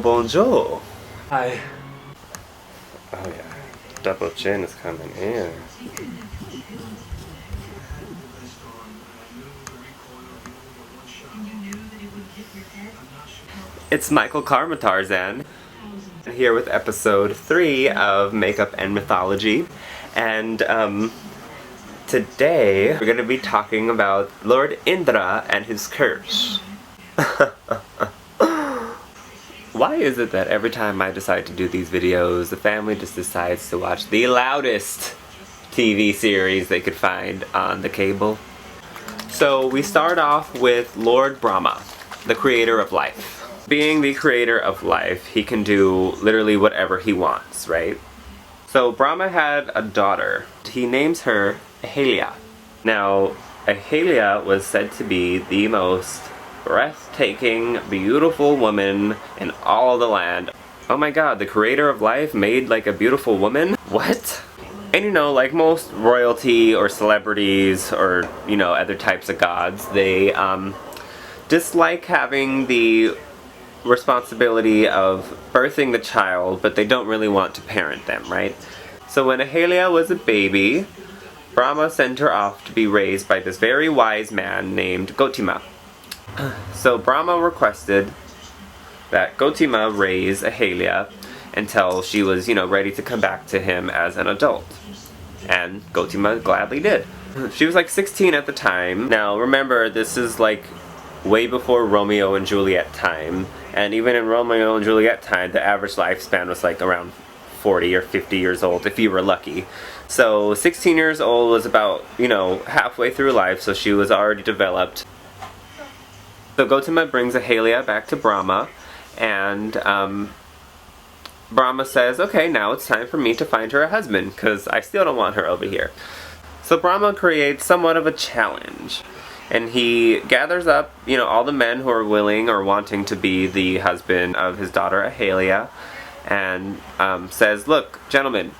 bonjour. Hi. Oh yeah, double chin is coming in. It's Michael Karmatarzan here with episode 3 of Makeup and Mythology, and today we're going to be talking about Lord Indra and his curse. Why is it that every time I decide to do these videos, the family just decides to watch the loudest TV series they could find on the cable? So we start off with Lord Brahma, the creator of life. Being the creator of life, he can do literally whatever he wants, right? So Brahma had a daughter. He names her Ahelia. Now, Ahelia was said to be the most breathtaking, beautiful woman in all the land. Oh my god, the creator of life made like a beautiful woman? What? And you know, like most royalty or celebrities or, you know, other types of gods, they dislike having the responsibility of birthing the child, but they don't really want to parent them, right? So when Ahelia was a baby, Brahma sent her off to be raised by this very wise man named Gautama. So Brahma requested that Gautama raise Ahelia until she was, you know, ready to come back to him as an adult. And Gautama gladly did. She was like 16 at the time. Now remember, this is like way before Romeo and Juliet time. And even in Romeo and Juliet time, the average lifespan was like around 40 or 50 years old, if you were lucky. So 16 years old was about, you know, halfway through life, so she was already developed. So Gautama brings Ahelia back to Brahma, and Brahma says, okay, now it's time for me to find her a husband, because I still don't want her over here. So Brahma creates somewhat of a challenge, and he gathers up, you know, all the men who are willing or wanting to be the husband of his daughter Ahelia, and says, look, gentlemen,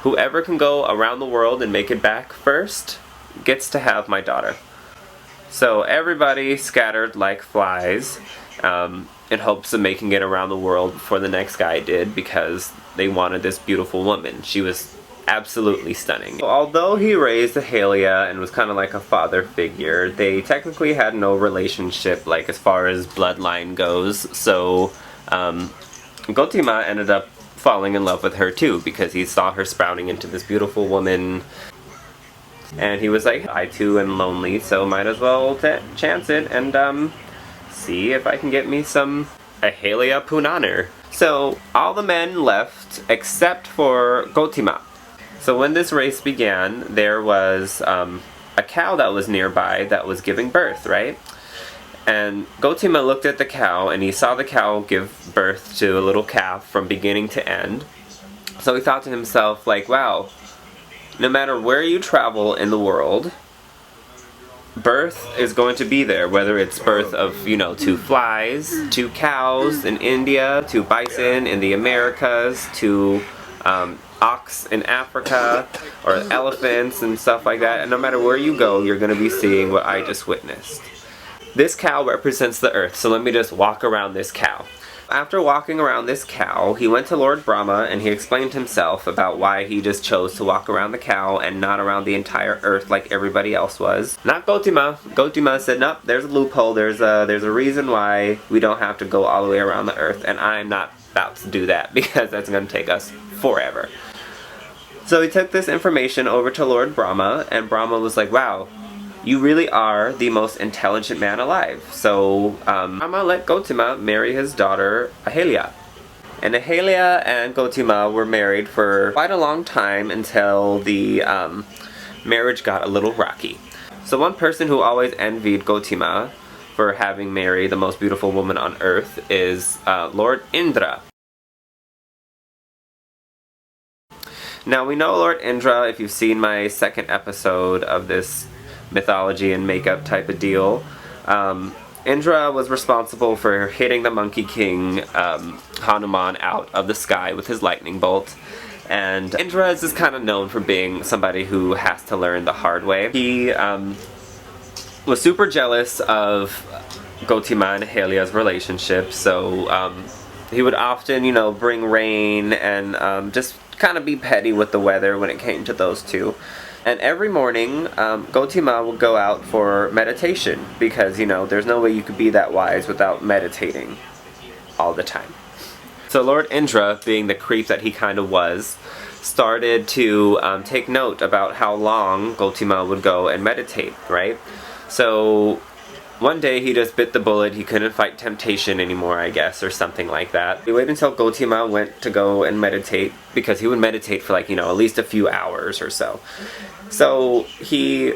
whoever can go around the world and make it back first gets to have my daughter. So everybody scattered like flies in hopes of making it around the world before the next guy did, because they wanted this beautiful woman. She was absolutely stunning. Although he raised Ahelia and was kind of like a father figure, they technically had no relationship, like as far as bloodline goes. So Gautama ended up falling in love with her too, because he saw her sprouting into this beautiful woman. And he was like, I too am lonely, so might as well chance it and see if I can get me some Ahelia Punaner. So all the men left except for Gautama. So when this race began, there was a cow that was nearby that was giving birth, right? And Gautama looked at the cow and he saw the cow give birth to a little calf from beginning to end. So he thought to himself, like, wow, no matter where you travel in the world, birth is going to be there, whether it's birth of, you know, 2 flies, 2 cows in India, 2 bison in the Americas, 2 ox in Africa, or elephants and stuff like that. And no matter where you go, you're going to be seeing what I just witnessed. This cow represents the earth, so let me just walk around this cow. After walking around this cow, he went to Lord Brahma and he explained himself about why he just chose to walk around the cow and not around the entire earth like everybody else was. Not Gautama. Gautama said, nope, there's a loophole, there's a reason why we don't have to go all the way around the earth, and I'm not about to do that because that's going to take us forever. So he took this information over to Lord Brahma, and Brahma was like, wow, you really are the most intelligent man alive. So Brahma let Gautama marry his daughter Ahelia. And Ahelia and Gautama were married for quite a long time until the marriage got a little rocky. So one person who always envied Gautama for having married the most beautiful woman on earth is Lord Indra. Now we know Lord Indra, if you've seen my second episode of this mythology and makeup type of deal. Indra was responsible for hitting the Monkey King Hanuman out of the sky with his lightning bolt. And Indra is just kind of known for being somebody who has to learn the hard way. He was super jealous of Gautama and Ahelia's relationship, so He would often, bring rain and just kind of be petty with the weather when it came to those two. And every morning, Gotima would go out for meditation because, there's no way you could be that wise without meditating all the time. So Lord Indra, being the creep that he kind of was, started to take note about how long Gotima would go and meditate, right? So one day he just bit the bullet. He couldn't fight temptation anymore, I guess, or something like that. He waited until Gotima went to go and meditate, because he would meditate for at least a few hours or so. So he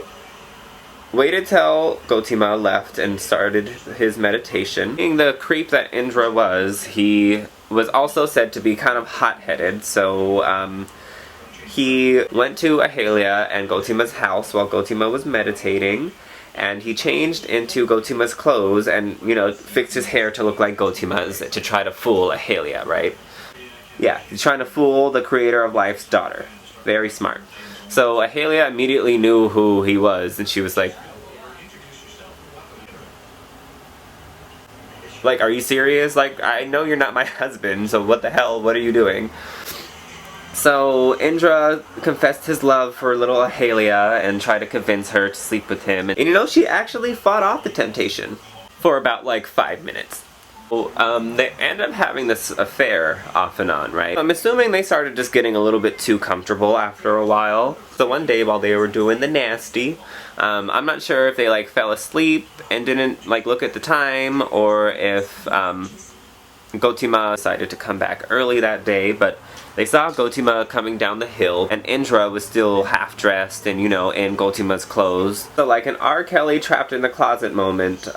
waited till Gotima left and started his meditation. Being the creep that Indra was, he was also said to be kind of hot-headed, so he went to Ahalia and Gotima's house while Gotima was meditating, and he changed into Gotima's clothes and, fixed his hair to look like Gotima's to try to fool Ahalia, right? Yeah, he's trying to fool the creator of life's daughter. Very smart. So Ahalia immediately knew who he was, and she was like, are you serious? I know you're not my husband, so what the hell? What are you doing? So Indra confessed his love for little Ahalia and tried to convince her to sleep with him. And she actually fought off the temptation for about 5 minutes. So, they ended up having this affair off and on, right? I'm assuming they started just getting a little bit too comfortable after a while. So one day while they were doing the nasty, I'm not sure if they fell asleep and didn't look at the time, or if Gotima decided to come back early that day, but they saw Gotima coming down the hill, and Indra was still half-dressed and, in Gotima's clothes. So an R. Kelly trapped in the closet moment,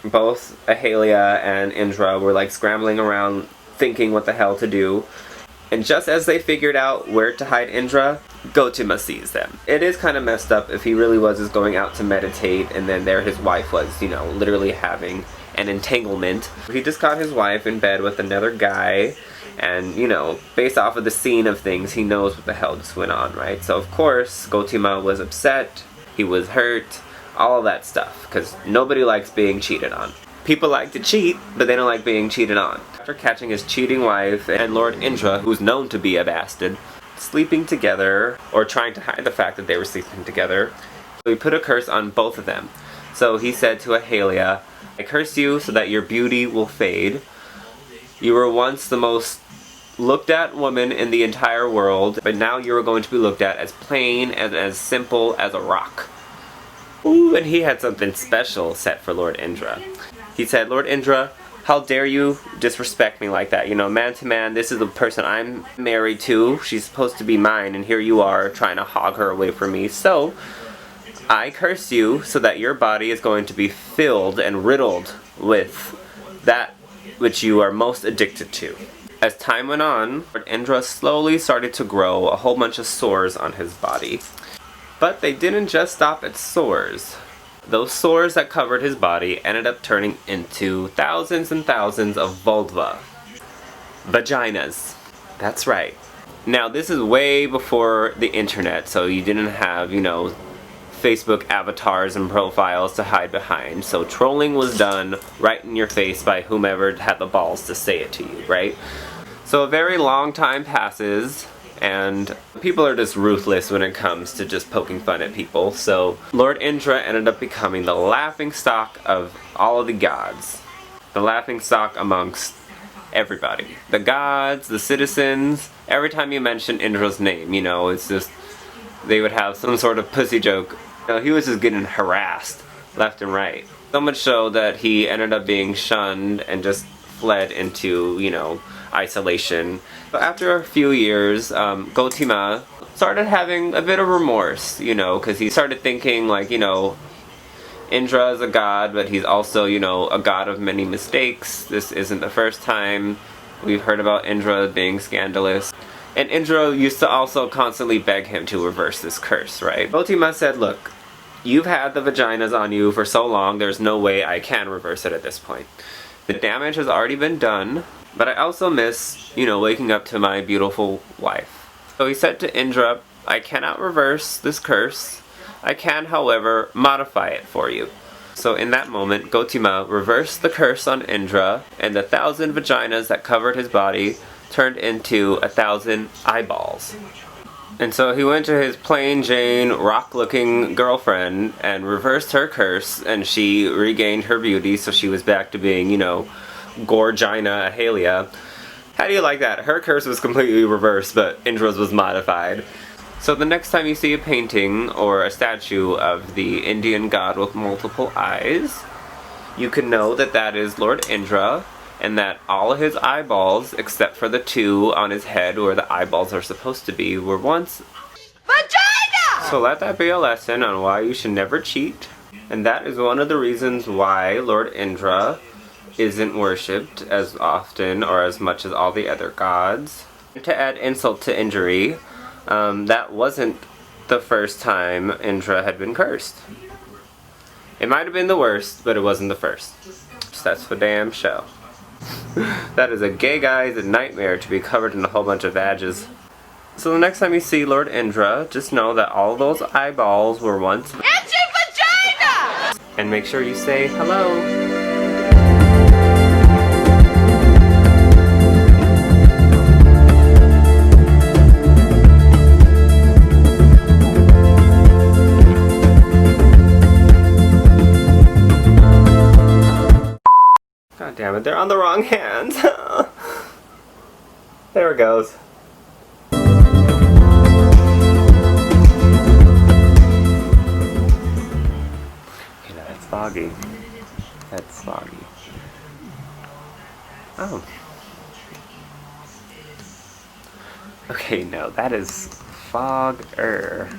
both Ahalia and Indra were scrambling around thinking what the hell to do. And just as they figured out where to hide Indra, Gotima sees them. It is kind of messed up if he really was just going out to meditate and then there his wife was, literally having an entanglement. He just caught his wife in bed with another guy, and, based off of the scene of things, he knows what the hell just went on, right? So of course, Gotima was upset, he was hurt, all of that stuff, because nobody likes being cheated on. People like to cheat, but they don't like being cheated on. After catching his cheating wife and Lord Indra, who's known to be a bastard, sleeping together, or trying to hide the fact that they were sleeping together, so he put a curse on both of them. So he said to Ahalia, "I curse you so that your beauty will fade. You were once the most looked at woman in the entire world, but now you are going to be looked at as plain and as simple as a rock." Ooh, and he had something special set for Lord Indra. He said, "Lord Indra, how dare you disrespect me like that? Man to man, this is the person I'm married to. She's supposed to be mine, and here you are trying to hog her away from me. So, I curse you so that your body is going to be filled and riddled with that which you are most addicted to." As time went on, Lord Indra slowly started to grow a whole bunch of sores on his body. But they didn't just stop at sores. Those sores that covered his body ended up turning into thousands and thousands of vulva. Vaginas. That's right. Now this is way before the internet, so you didn't have, Facebook avatars and profiles to hide behind. So trolling was done right in your face by whomever had the balls to say it to you, right? So a very long time passes, and people are just ruthless when it comes to just poking fun at people. So Lord Indra ended up becoming the laughingstock of all of the gods. The laughingstock amongst everybody. The gods, the citizens. Every time you mention Indra's name, it's just, they would have some sort of pussy joke. He was just getting harassed left and right. So much so that he ended up being shunned and just fled into, isolation. But after a few years, Gotima started having a bit of remorse, because he started thinking Indra is a god, but he's also, a god of many mistakes. This isn't the first time we've heard about Indra being scandalous. And Indra used to also constantly beg him to reverse this curse, right? Gotima said, "Look, you've had the vaginas on you for so long, there's no way I can reverse it at this point. The damage has already been done, but I also miss, waking up to my beautiful wife." So he said to Indra, "I cannot reverse this curse. I can, however, modify it for you. So in that moment, Gotima reversed the curse on Indra, and the 1,000 vaginas that covered his body turned into 1,000 eyeballs. And so he went to his plain Jane, rock-looking girlfriend and reversed her curse, and she regained her beauty, so she was back to being, you know, Gorgina Ahalia. How do you like that? Her curse was completely reversed, but Indra's was modified. So the next time you see a painting or a statue of the Indian god with multiple eyes, you can know that that is Lord Indra, and that all of his eyeballs, except for the 2 on his head where the eyeballs are supposed to be, were once vagina! So let that be a lesson on why you should never cheat, and that is one of the reasons why Lord Indra isn't worshipped as often or as much as all the other gods. To add insult to injury, that wasn't the first time Indra had been cursed. It might have been the worst, but it wasn't the first. That's for damn show. That is a gay guy's nightmare to be covered in a whole bunch of badges. So the next time you see Lord Indra, just know that all those eyeballs were once vagina! And make sure you say hello. God damn it, they're on the wrong hands. There it goes. Okay, now that's foggy. That's foggy. Oh. Okay, no, that is fog-er.